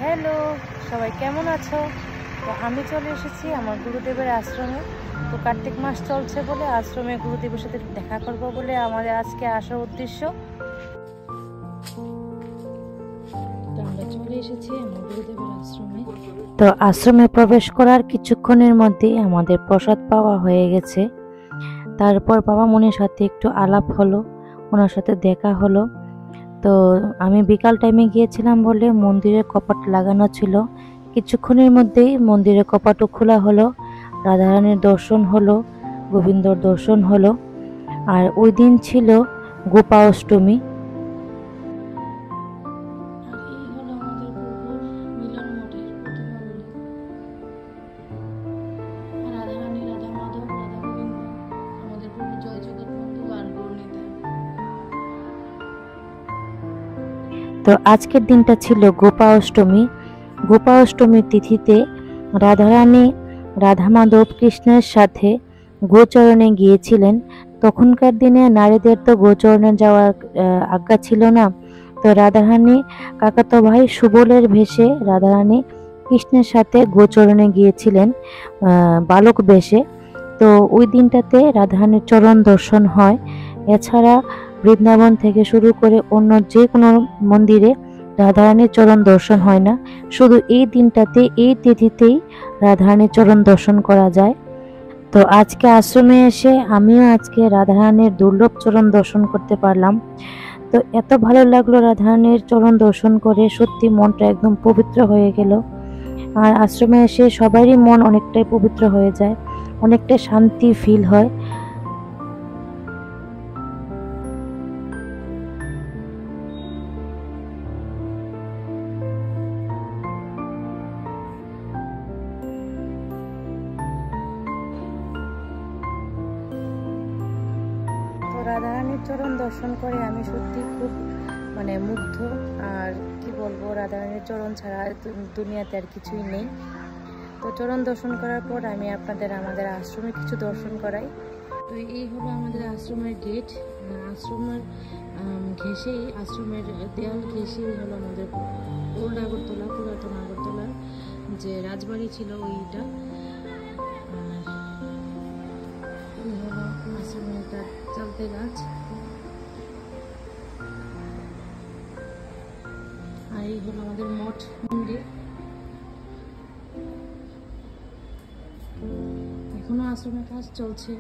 Hello, সবাই কেমন আছো? তো আমি চলে এসেছি আমার গুরুদেবের আশ্রমে। তো কার্তিক মাস চলছে বলে আশ্রমে গুরুদেবের সাথে দেখা করব বলে আমাদের আজকে আসার উদ্দেশ্য। তো আমরা চলে এসেছি আমার গুরুদেবের আশ্রমে। তো আশ্রমে প্রবেশ করার কিছুক্ষণের মধ্যেই আমাদের প্রসাদ পাওয়া হয়ে গেছে। তারপর বাবা মনির সাথে একটু আলাপ হলো, ওনার সাথে দেখা হলো। তো আমি বিকাল টাইমে গিয়েছিলাম বলে মন্দিরের কপাট লাগানো ছিল। কিছুক্ষণের মধ্যেই মন্দিরের কপাটও খোলা হলো, রাধারানীর দর্শন হলো, গোবিন্দর দর্শন হলো। আর ওই দিন ছিল গোপা অষ্টমী। তো আজকের দিনটা ছিল গোপা অষ্টমী। গোপা অষ্টমীর তিথিতে রাধারানী রাধা মাধব কৃষ্ণের সাথে গোচরণে গিয়েছিলেন। তখনকার দিনে নারীদের তো গোচরণে যাওয়ার আজ্ঞা ছিল না। তো রাধারানী কাকাতো ভাই সুবলের ভেষে রাধারানী কৃষ্ণের সাথে গোচরণে গিয়েছিলেন বালক বেশে। তো ওই দিনটাতে রাধারানীর চরণ দর্শন হয়। এছাড়া বৃন্দাবন থেকে শুরু করে অন্য যে কোনো মন্দিরে রাধারানীর চরণ দর্শন হয় না। শুধু এই দিনটাতে, এই তিথিতেই রাধারানীর চরণ দর্শন করা যায়। তো আজকে আশ্রমে এসে আমিও আজকে রাধারানীর দুর্লভ চরণ দর্শন করতে পারলাম। তো এত ভালো লাগলো রাধারানীর চরণ দর্শন করে, সত্যি মনটা একদম পবিত্র হয়ে গেল। আর আশ্রমে এসে সবারই মন অনেকটাই পবিত্র হয়ে যায়, অনেকটা শান্তি ফিল হয়। রাধারানীর চরণ দর্শন করে আমি সত্যি খুব মুগ্ধ। আর কি বলবো, রাধারানীর চরণ ছাড়া দুনিয়াতে আর কিছুই নেই। তো চরণ দর্শন করার পর আমি আপনাদের আমাদের আশ্রমে কিছু দর্শন করাই। তো এই হলো আমাদের আশ্রমের গেট। আশ্রমের ঘেঁষেই, আশ্রমের দেয়াল ঘেঁষেই হলো আমাদের ওল্ড আগরতলা, পুরাতন আগরতলার যে রাজবাড়ি ছিল ওইটা। আশ্রমের একটা চালতে গাছ। আর এই হলো আমাদের মঠ মন্দির। এখনো আশ্রমের কাজ চলছে।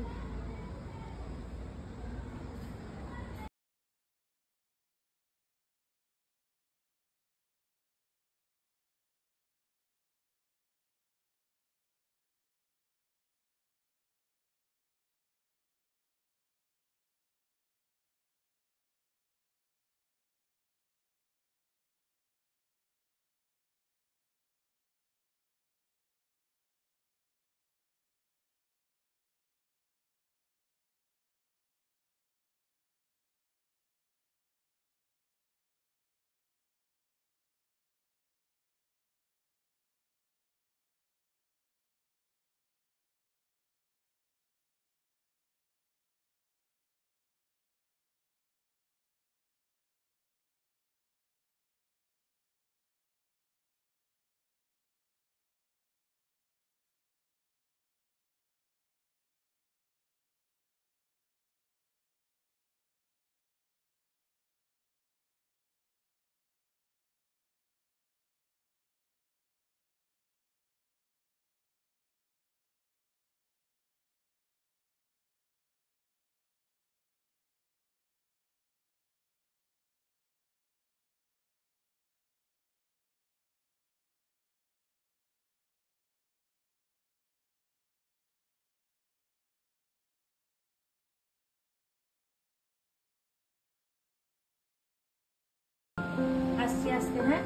হ্যাঁ,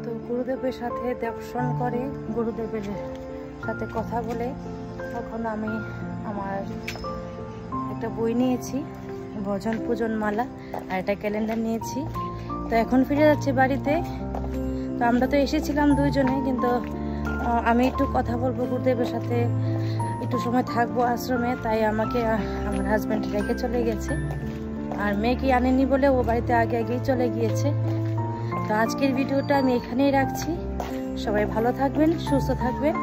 তো গুরুদেবের সাথে দর্শন করে, গুরুদেবের সাথে কথা বলে তখন আমি আমার একটা বই নিয়েছি, ভজন পূজন মালা, আর একটা ক্যালেন্ডার নিয়েছি। তো এখন ফিরে যাচ্ছি বাড়িতে। তো আমরা তো এসেছিলাম দুইজনে, কিন্তু আমি একটু কথা বলবো গুরুদেবের সাথে, একটু সময় থাকবো আশ্রমে, তাই আমাকে আমার হাজব্যান্ড রেখে চলে গেছে। আর মেয়েকে আনেনি বলে ও বাড়িতে আগেই চলে গিয়েছে। তো তো আজকের ভিডিওটা আমি এখানেই রাখছি। সবাই ভালো থাকবেন, সুস্থ থাকবেন।